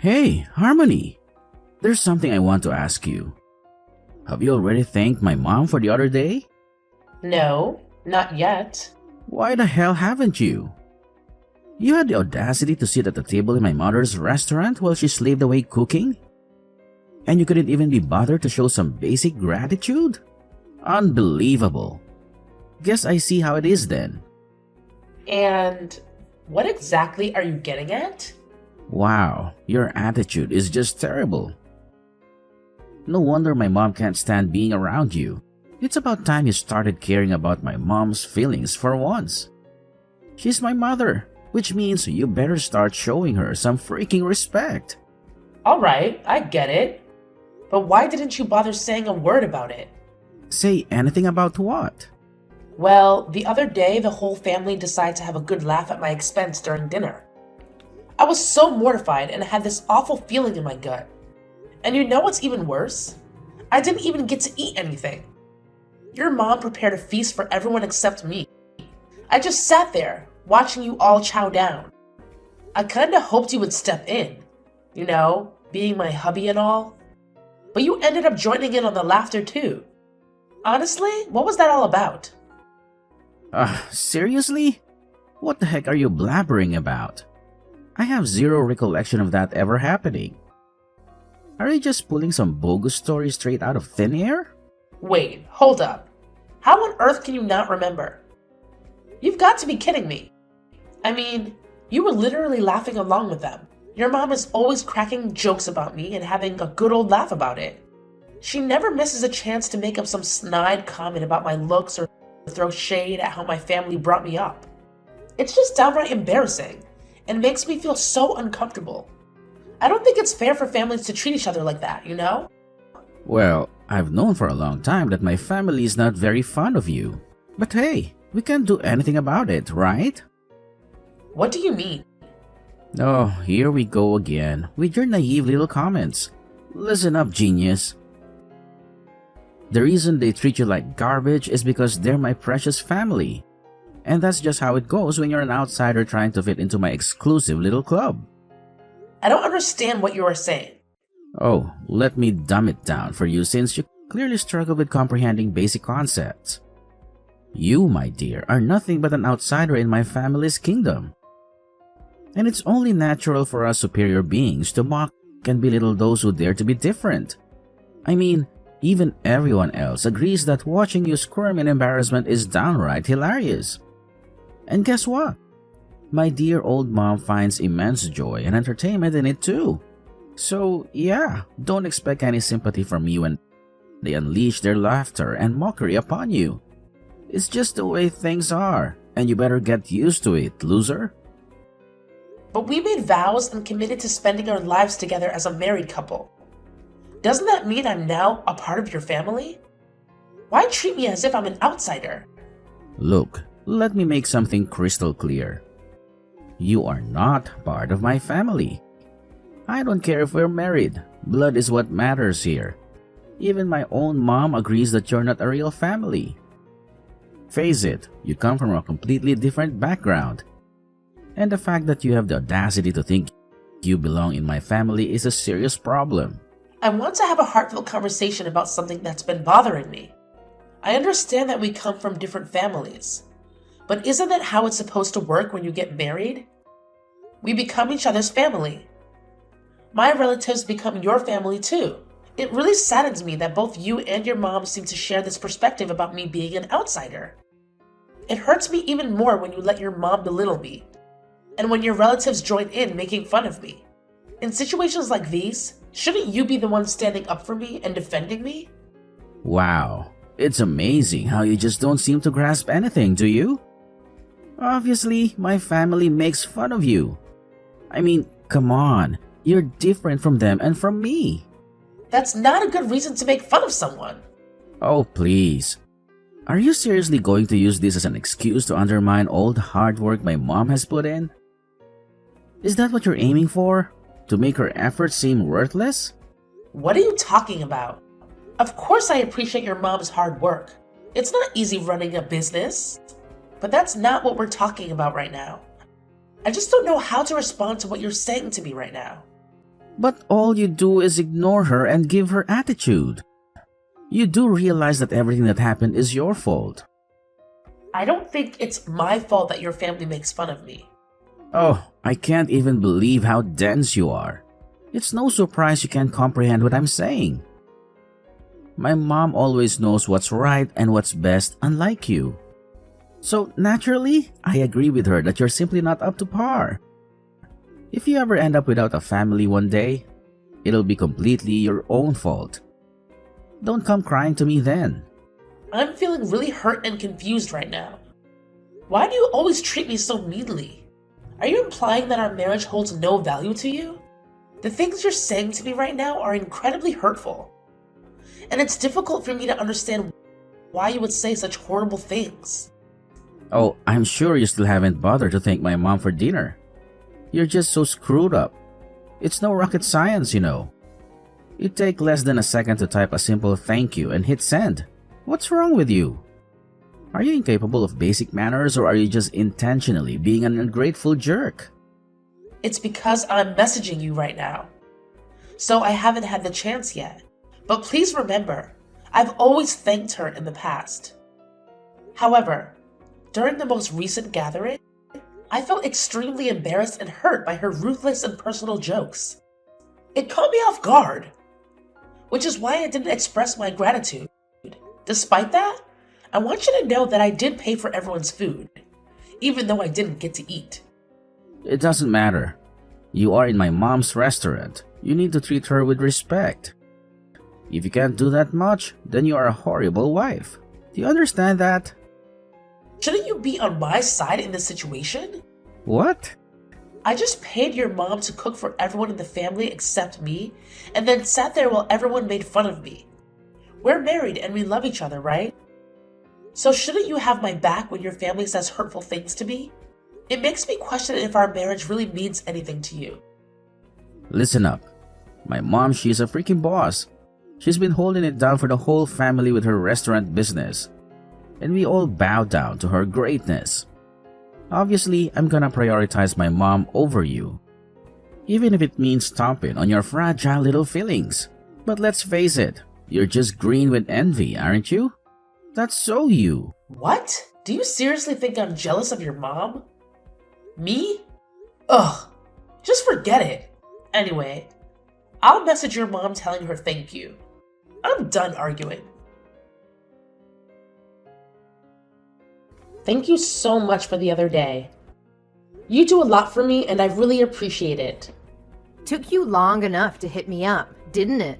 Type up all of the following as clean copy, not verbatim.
Hey, Harmony! There's something I want to ask you. Have you already thanked my mom for the other day? No, not yet. Why the hell haven't you? You had the audacity to sit at the table in my mother's restaurant while she slaved away cooking? And you couldn't even be bothered to show some basic gratitude? Unbelievable. Guess I see how it is then. And what exactly are you getting at? Wow, your attitude is just terrible. No wonder my mom can't stand being around you. It's about time you started caring about my mom's feelings for once. She's my mother, which means you better start showing her some freaking respect. Alright, I get it. But why didn't you bother saying a word about it? Say anything about what? Well, the other day the whole family decided to have a good laugh at my expense during dinner. I was so mortified and I had this awful feeling in my gut. And you know what's even worse? I didn't even get to eat anything. Your mom prepared a feast for everyone except me. I just sat there, watching you all chow down. I kinda hoped you would step in, you know, being my hubby and all. But you ended up joining in on the laughter too. Honestly, what was that all about? Seriously? What the heck are you blabbering about? I have zero recollection of that ever happening. Are you just pulling some bogus story straight out of thin air? Wait, hold up. How on earth can you not remember? You've got to be kidding me. I mean, you were literally laughing along with them. Your mom is always cracking jokes about me and having a good old laugh about it. She never misses a chance to make up some snide comment about my looks or throw shade at how my family brought me up. It's just downright embarrassing and makes me feel so uncomfortable. I don't think it's fair for families to treat each other like that, you know? Well, I've known for a long time that my family is not very fond of you. But hey, we can't do anything about it, right? What do you mean? Oh, here we go again with your naive little comments. Listen up, genius. The reason they treat you like garbage is because they're my precious family. And that's just how it goes when you're an outsider trying to fit into my exclusive little club. I don't understand what you are saying. Oh, let me dumb it down for you since you clearly struggle with comprehending basic concepts. You, my dear, are nothing but an outsider in my family's kingdom. And it's only natural for us superior beings to mock and belittle those who dare to be different. I mean, even everyone else agrees that watching you squirm in embarrassment is downright hilarious. And guess what? My dear old mom finds immense joy and entertainment in it too. So yeah, don't expect any sympathy from you when they unleash their laughter and mockery upon you. It's just the way things are, and you better get used to it, loser. But we made vows and committed to spending our lives together as a married couple. Doesn't that mean I'm now a part of your family? Why treat me as if I'm an outsider? Look, let me make something crystal clear. You are not part of my family. I don't care if we're married. Blood is what matters here. Even my own mom agrees that you're not a real family. Face it, you come from a completely different background. And the fact that you have the audacity to think you belong in my family is a serious problem. I want to have a heartfelt conversation about something that's been bothering me. I understand that we come from different families. But isn't that how it's supposed to work when you get married? We become each other's family. My relatives become your family too. It really saddens me that both you and your mom seem to share this perspective about me being an outsider. It hurts me even more when you let your mom belittle me, and when your relatives join in making fun of me. In situations like these, shouldn't you be the one standing up for me and defending me? Wow, it's amazing how you just don't seem to grasp anything, do you? Obviously, my family makes fun of you. I mean, come on, you're different from them and from me. That's not a good reason to make fun of someone. Oh, please. Are you seriously going to use this as an excuse to undermine all the hard work my mom has put in? Is that what you're aiming for? To make her efforts seem worthless? What are you talking about? Of course I appreciate your mom's hard work. It's not easy running a business. But that's not what we're talking about right now. I just don't know how to respond to what you're saying to me right now. But all you do is ignore her and give her attitude. You do realize that everything that happened is your fault. I don't think it's my fault that your family makes fun of me. Oh, I can't even believe how dense you are. It's no surprise you can't comprehend what I'm saying. My mom always knows what's right and what's best, unlike you. So naturally, I agree with her that you're simply not up to par. If you ever end up without a family one day, it'll be completely your own fault. Don't come crying to me then. I'm feeling really hurt and confused right now. Why do you always treat me so meanly? Are you implying that our marriage holds no value to you? The things you're saying to me right now are incredibly hurtful. And it's difficult for me to understand why you would say such horrible things. Oh, I'm sure you still haven't bothered to thank my mom for dinner. You're just so screwed up. It's no rocket science, you know. It'd take less than a second to type a simple thank you and hit send. What's wrong with you? Are you incapable of basic manners, or are you just intentionally being an ungrateful jerk? It's because I'm messaging you right now. So I haven't had the chance yet. But please remember, I've always thanked her in the past. However, during the most recent gathering, I felt extremely embarrassed and hurt by her ruthless and personal jokes. It caught me off guard, which is why I didn't express my gratitude. Despite that, I want you to know that I did pay for everyone's food, even though I didn't get to eat. It doesn't matter. You are in my mom's restaurant. You need to treat her with respect. If you can't do that much, then you are a horrible wife. Do you understand that? Shouldn't you be on my side in this situation? What? I just paid your mom to cook for everyone in the family except me, and then sat there while everyone made fun of me. We're married and we love each other, right? So shouldn't you have my back when your family says hurtful things to me? It makes me question if our marriage really means anything to you. Listen up. My mom, she's a freaking boss. She's been holding it down for the whole family with her restaurant business. And we all bow down to her greatness. Obviously, I'm gonna prioritize my mom over you. Even if it means stomping on your fragile little feelings. But let's face it, you're just green with envy, aren't you? That's so you. What? Do you seriously think I'm jealous of your mom? Me? Ugh, just forget it. Anyway, I'll message your mom telling her thank you. I'm done arguing. Thank you so much for the other day. You do a lot for me and I really appreciate it. Took you long enough to hit me up, didn't it?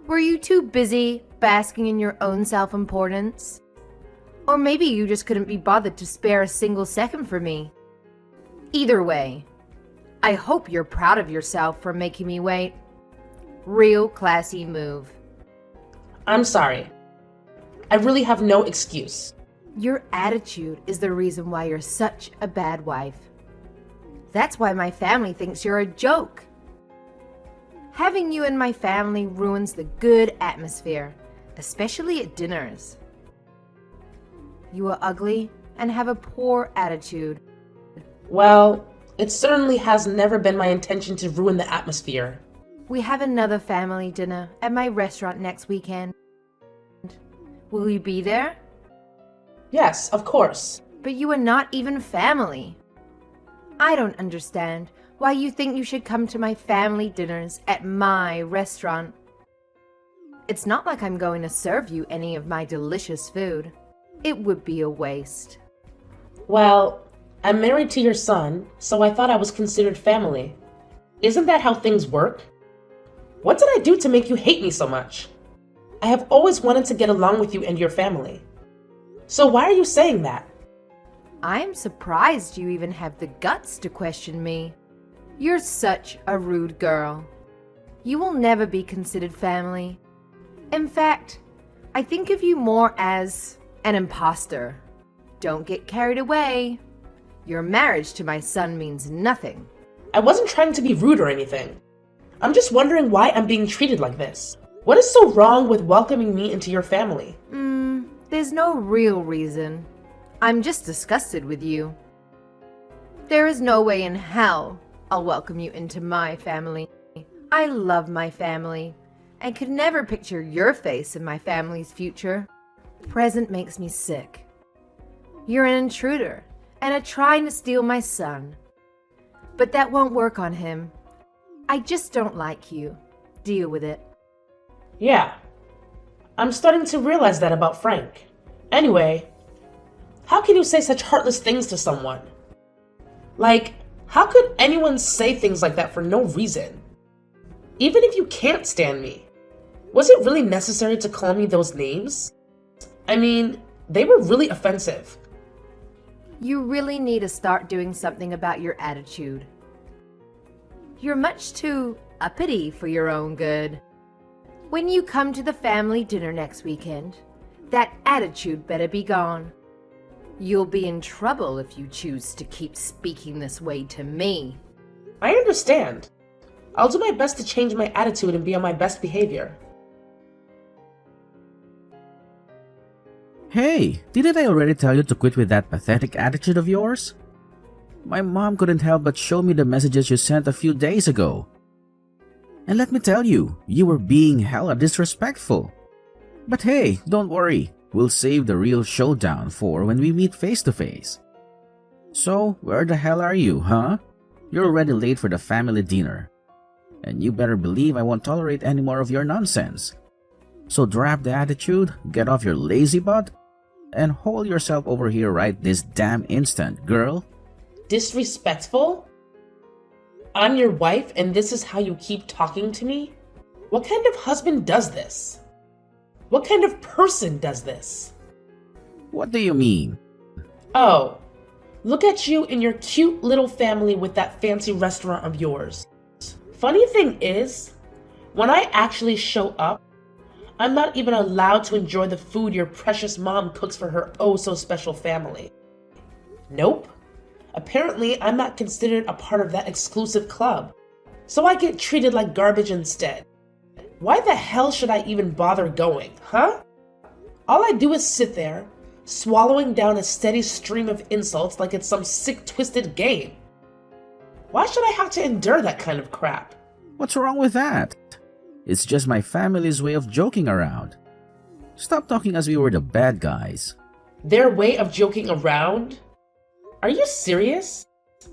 Were you too busy basking in your own self-importance? Or maybe you just couldn't be bothered to spare a single second for me. Either way, I hope you're proud of yourself for making me wait. Real classy move. I'm sorry. I really have no excuse. Your attitude is the reason why you're such a bad wife. That's why my family thinks you're a joke. Having you in my family ruins the good atmosphere, especially at dinners. You are ugly and have a poor attitude. Well, it certainly has never been my intention to ruin the atmosphere. We have another family dinner at my restaurant next weekend. Will you be there? Yes, of course. But you are not even family. I don't understand why you think you should come to my family dinners at my restaurant. It's not like I'm going to serve you any of my delicious food. It would be a waste. Well, I'm married to your son, so I thought I was considered family. Isn't that how things work? What did I do to make you hate me so much? I have always wanted to get along with you and your family. So why are you saying that? I am surprised you even have the guts to question me. You're such a rude girl. You will never be considered family. In fact, I think of you more as an imposter. Don't get carried away. Your marriage to my son means nothing. I wasn't trying to be rude or anything. I'm just wondering why I'm being treated like this. What is so wrong with welcoming me into your family? There's no real reason. I'm just disgusted with you. There is no way in hell I'll welcome you into my family. I love my family and could never picture your face in my family's future. Present makes me sick. You're an intruder and trying to steal my son. But that won't work on him. I just don't like you. Deal with it. Yeah, I'm starting to realize that about Frank. Anyway, how can you say such heartless things to someone? Like, how could anyone say things like that for no reason? Even if you can't stand me, was it really necessary to call me those names? I mean, they were really offensive. You really need to start doing something about your attitude. You're much too uppity for your own good. When you come to the family dinner next weekend, that attitude better be gone. You'll be in trouble if you choose to keep speaking this way to me. I understand. I'll do my best to change my attitude and be on my best behavior. Hey, didn't I already tell you to quit with that pathetic attitude of yours? My mom couldn't help but show me the messages you sent a few days ago. And let me tell you, you were being hella disrespectful. But hey, don't worry, we'll save the real showdown for when we meet face to face. So, where the hell are you, huh? You're already late for the family dinner. And you better believe I won't tolerate any more of your nonsense. So drop the attitude, get off your lazy butt, and haul yourself over here right this damn instant, girl. Disrespectful? I'm your wife and this is how you keep talking to me? What kind of husband does this? What kind of person does this? What do you mean? Oh, look at you and your cute little family with that fancy restaurant of yours. Funny thing is, when I actually show up, I'm not even allowed to enjoy the food your precious mom cooks for her oh-so-special family. Nope. Apparently, I'm not considered a part of that exclusive club, so I get treated like garbage instead. Why the hell should I even bother going, huh? All I do is sit there, swallowing down a steady stream of insults like it's some sick, twisted game. Why should I have to endure that kind of crap? What's wrong with that? It's just my family's way of joking around. Stop talking as we were the bad guys. Their way of joking around? Are you serious?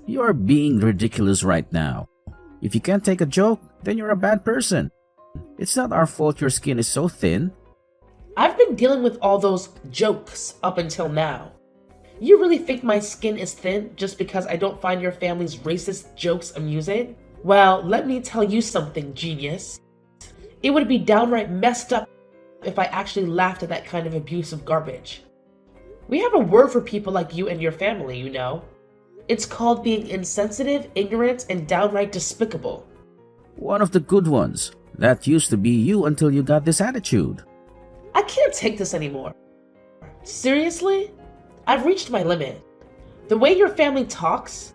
You're being ridiculous right now. If you can't take a joke, then you're a bad person. It's not our fault your skin is so thin. I've been dealing with all those jokes up until now. You really think my skin is thin just because I don't find your family's racist jokes amusing? Well, let me tell you something, genius. It would be downright messed up if I actually laughed at that kind of abusive garbage. We have a word for people like you and your family, you know. It's called being insensitive, ignorant, and downright despicable. One of the good ones. That used to be you until you got this attitude. I can't take this anymore. Seriously? I've reached my limit. The way your family talks,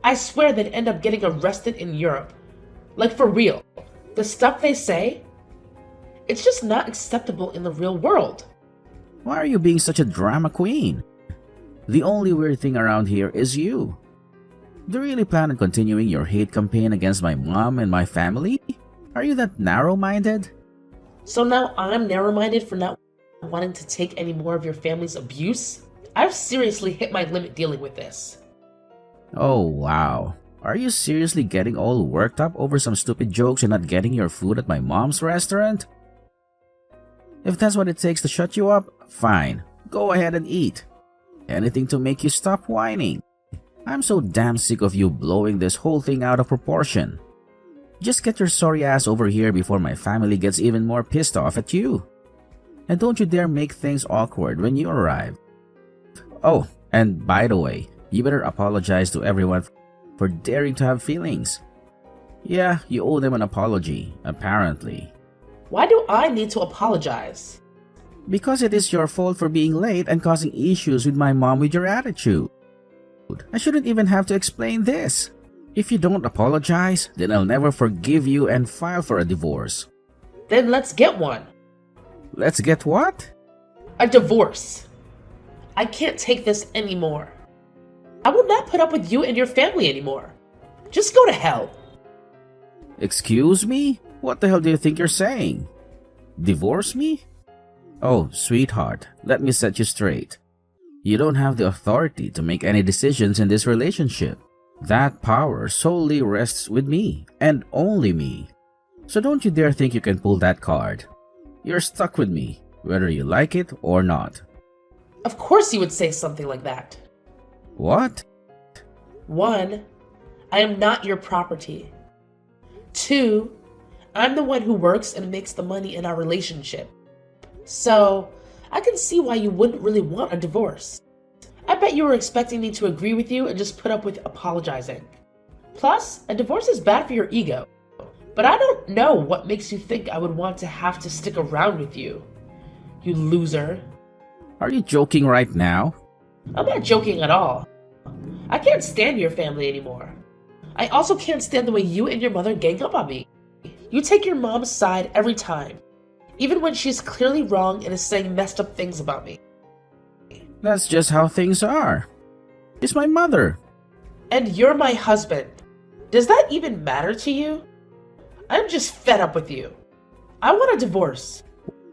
I swear they'd end up getting arrested in Europe. Like for real. The stuff they say, it's just not acceptable in the real world. Why are you being such a drama queen? The only weird thing around here is you. Do you really plan on continuing your hate campaign against my mom and my family? Are you that narrow-minded? So now I'm narrow-minded for not wanting to take any more of your family's abuse? I've seriously hit my limit dealing with this. Oh, wow. Are you seriously getting all worked up over some stupid jokes and not getting your food at my mom's restaurant? If that's what it takes to shut you up, fine. Go ahead and eat. Anything to make you stop whining. I'm so damn sick of you blowing this whole thing out of proportion. Just get your sorry ass over here before my family gets even more pissed off at you. And don't you dare make things awkward when you arrive. Oh, and by the way, you better apologize to everyone for daring to have feelings. Yeah, you owe them an apology, apparently. Why do I need to apologize? Because it is your fault for being late and causing issues with my mom with your attitude. I shouldn't even have to explain this. If you don't apologize, then I'll never forgive you and file for a divorce. Then let's get one. Let's get what? A divorce. I can't take this anymore. I will not put up with you and your family anymore. Just go to hell. Excuse me? What the hell do you think you're saying? Divorce me? Oh, sweetheart, let me set you straight. You don't have the authority to make any decisions in this relationship. That power solely rests with me, and only me. So don't you dare think you can pull that card. You're stuck with me, whether you like it or not. Of course you would say something like that. What? 1, I am not your property. 2, I'm the one who works and makes the money in our relationship. So, I can see why you wouldn't really want a divorce. I bet you were expecting me to agree with you and just put up with apologizing. Plus, a divorce is bad for your ego. But I don't know what makes you think I would want to have to stick around with you. You loser. Are you joking right now? I'm not joking at all. I can't stand your family anymore. I also can't stand the way you and your mother gang up on me. You take your mom's side every time, even when she's clearly wrong and is saying messed up things about me. That's just how things are. She's my mother. And you're my husband. Does that even matter to you? I'm just fed up with you. I want a divorce.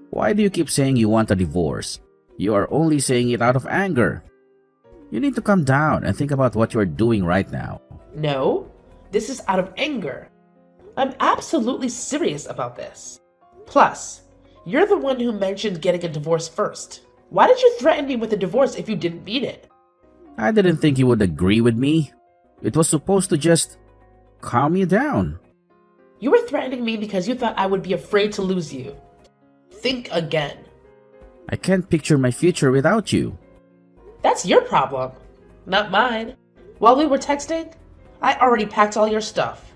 Why do you keep saying you want a divorce? You are only saying it out of anger. You need to calm down and think about what you are doing right now. No, this is out of anger. I'm absolutely serious about this. Plus, you're the one who mentioned getting a divorce first. Why did you threaten me with a divorce if you didn't mean it? I didn't think you would agree with me. It was supposed to just calm you down. You were threatening me because you thought I would be afraid to lose you. Think again. I can't picture my future without you. That's your problem, not mine. While we were texting, I already packed all your stuff.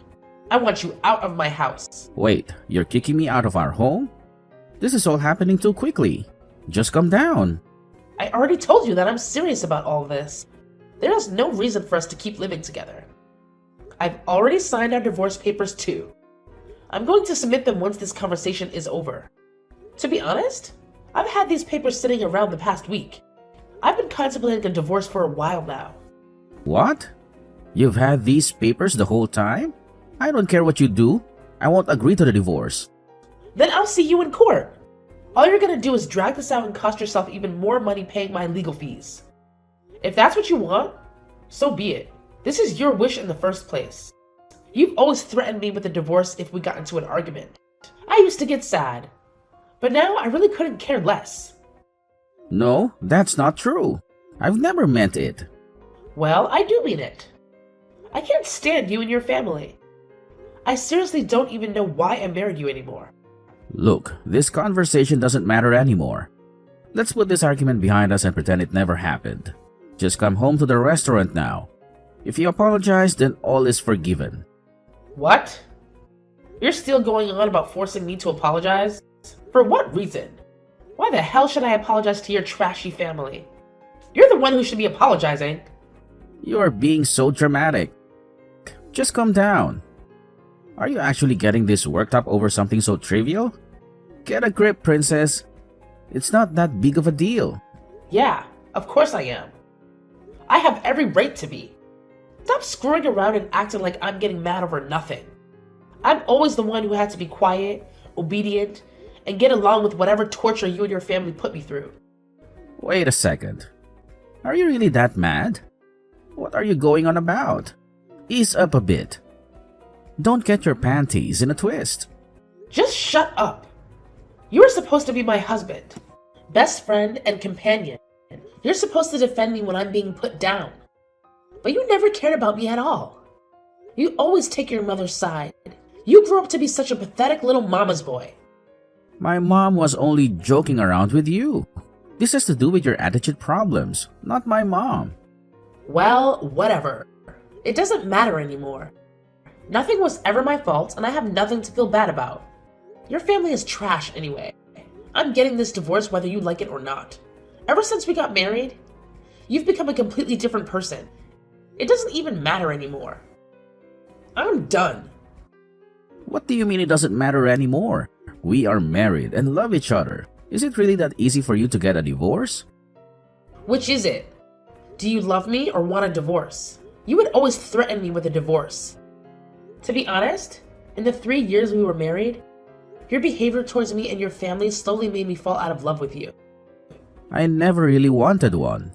I want you out of my house. Wait, you're kicking me out of our home? This is all happening too quickly. Just calm down. I already told you that I'm serious about all this. There is no reason for us to keep living together. I've already signed our divorce papers too. I'm going to submit them once this conversation is over. To be honest, I've had these papers sitting around the past week. I've been contemplating a divorce for a while now. What? You've had these papers the whole time? I don't care what you do. I won't agree to the divorce. Then I'll see you in court. All you're gonna do is drag this out and cost yourself even more money paying my legal fees. If that's what you want, so be it. This is your wish in the first place. You've always threatened me with a divorce if we got into an argument. I used to get sad, but now I really couldn't care less. No, that's not true. I've never meant it. Well, I do mean it. I can't stand you and your family. I seriously don't even know why I married you anymore. Look, this conversation doesn't matter anymore. Let's put this argument behind us and pretend it never happened. Just come home to the restaurant now. If you apologize, then all is forgiven. What? You're still going on about forcing me to apologize? For what reason? Why the hell should I apologize to your trashy family? You're the one who should be apologizing. You are being so dramatic. Just calm down. Are you actually getting this worked up over something so trivial? Get a grip, princess. It's not that big of a deal. Yeah, of course I am. I have every right to be. Stop screwing around and acting like I'm getting mad over nothing. I'm always the one who had to be quiet, obedient, and get along with whatever torture you and your family put me through. Wait a second. Are you really that mad? What are you going on about? Ease up a bit. Don't get your panties in a twist. Just shut up. You are supposed to be my husband, best friend, and companion. You're supposed to defend me when I'm being put down. But you never cared about me at all. You always take your mother's side. You grew up to be such a pathetic little mama's boy. My mom was only joking around with you. This has to do with your attitude problems, not my mom. Well, whatever. It doesn't matter anymore. Nothing was ever my fault, and I have nothing to feel bad about. Your family is trash anyway. I'm getting this divorce whether you like it or not. Ever since we got married, you've become a completely different person. It doesn't even matter anymore. I'm done. What do you mean it doesn't matter anymore? We are married and love each other. Is it really that easy for you to get a divorce? Which is it? Do you love me or want a divorce? You would always threaten me with a divorce. To be honest, in the 3 years we were married, your behavior towards me and your family slowly made me fall out of love with you. I never really wanted one.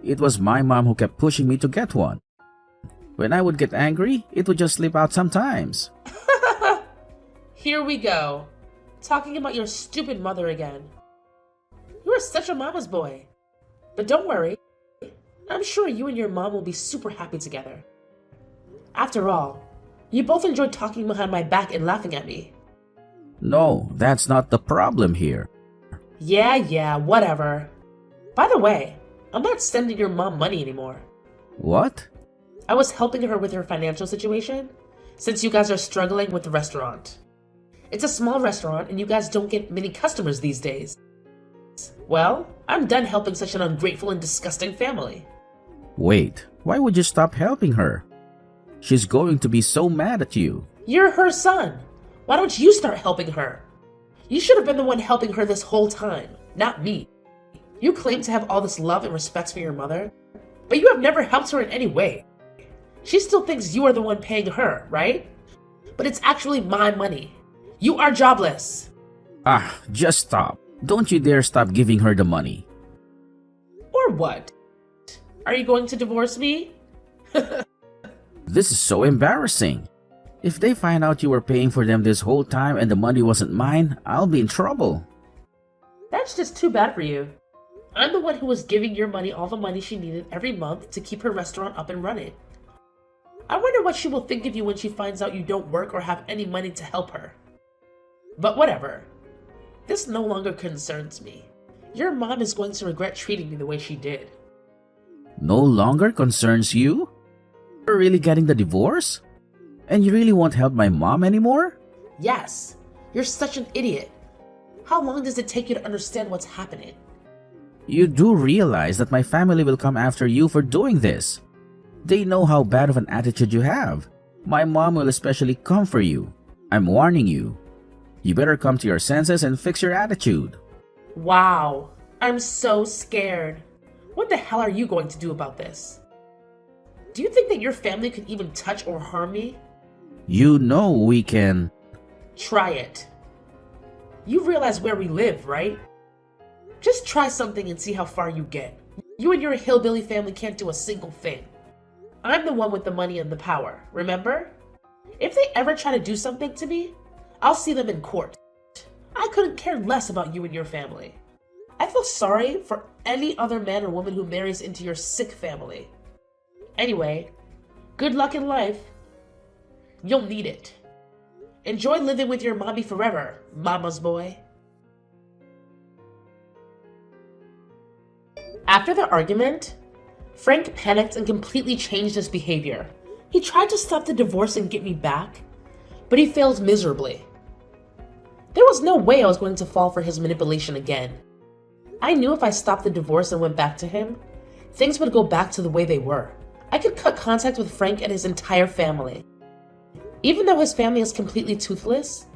It was my mom who kept pushing me to get one. When I would get angry, it would just slip out sometimes. Here we go, talking about your stupid mother again. You are such a mama's boy. But don't worry, I'm sure you and your mom will be super happy together. After all, you both enjoyed talking behind my back and laughing at me. No, that's not the problem here. Yeah, whatever. By the way, I'm not sending your mom money anymore. What? I was helping her with her financial situation, since you guys are struggling with the restaurant. It's a small restaurant and you guys don't get many customers these days. Well, I'm done helping such an ungrateful and disgusting family. Wait, why would you stop helping her? She's going to be so mad at you. You're her son. Why don't you start helping her? You should have been the one helping her this whole time, not me. You claim to have all this love and respect for your mother, but you have never helped her in any way. She still thinks you are the one paying her, right? But it's actually my money. You are jobless. Just stop. Don't you dare stop giving her the money. Or what? Are you going to divorce me? This is so embarrassing. If they find out you were paying for them this whole time and the money wasn't mine, I'll be in trouble. That's just too bad for you. I'm the one who was giving your money all the money she needed every month to keep her restaurant up and running. I wonder what she will think of you when she finds out you don't work or have any money to help her. But whatever. This no longer concerns me. Your mom is going to regret treating me the way she did. No longer concerns you? You're really getting the divorce? And you really won't help my mom anymore? Yes. You're such an idiot. How long does it take you to understand what's happening? You do realize that my family will come after you for doing this. They know how bad of an attitude you have. My mom will especially come for you. I'm warning you. You better come to your senses and fix your attitude. Wow. I'm so scared. What the hell are you going to do about this? Do you think that your family could even touch or harm me? You know we can... Try it. You realize where we live, right? Just try something and see how far you get. You and your hillbilly family can't do a single thing. I'm the one with the money and the power, remember? If they ever try to do something to me, I'll see them in court. I couldn't care less about you and your family. I feel sorry for any other man or woman who marries into your sick family. Anyway, good luck in life. You'll need it. Enjoy living with your mommy forever, mama's boy. After the argument, Frank panicked and completely changed his behavior. He tried to stop the divorce and get me back, but he failed miserably. There was no way I was going to fall for his manipulation again. I knew if I stopped the divorce and went back to him, things would go back to the way they were. I could cut contact with Frank and his entire family. Even though his family is completely toothless,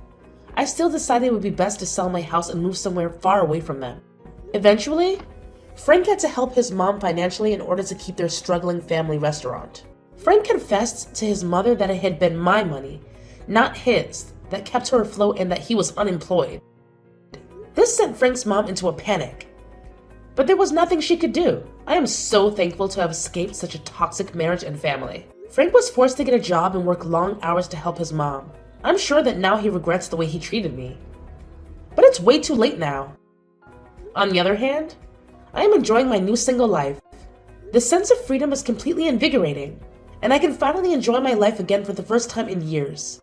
I still decided it would be best to sell my house and move somewhere far away from them. Eventually, Frank had to help his mom financially in order to keep their struggling family restaurant. Frank confessed to his mother that it had been my money, not his, that kept her afloat and that he was unemployed. This sent Frank's mom into a panic. But there was nothing she could do. I am so thankful to have escaped such a toxic marriage and family. Frank was forced to get a job and work long hours to help his mom. I'm sure that now he regrets the way he treated me. But it's way too late now. On the other hand, I am enjoying my new single life. The sense of freedom is completely invigorating, and I can finally enjoy my life again for the first time in years.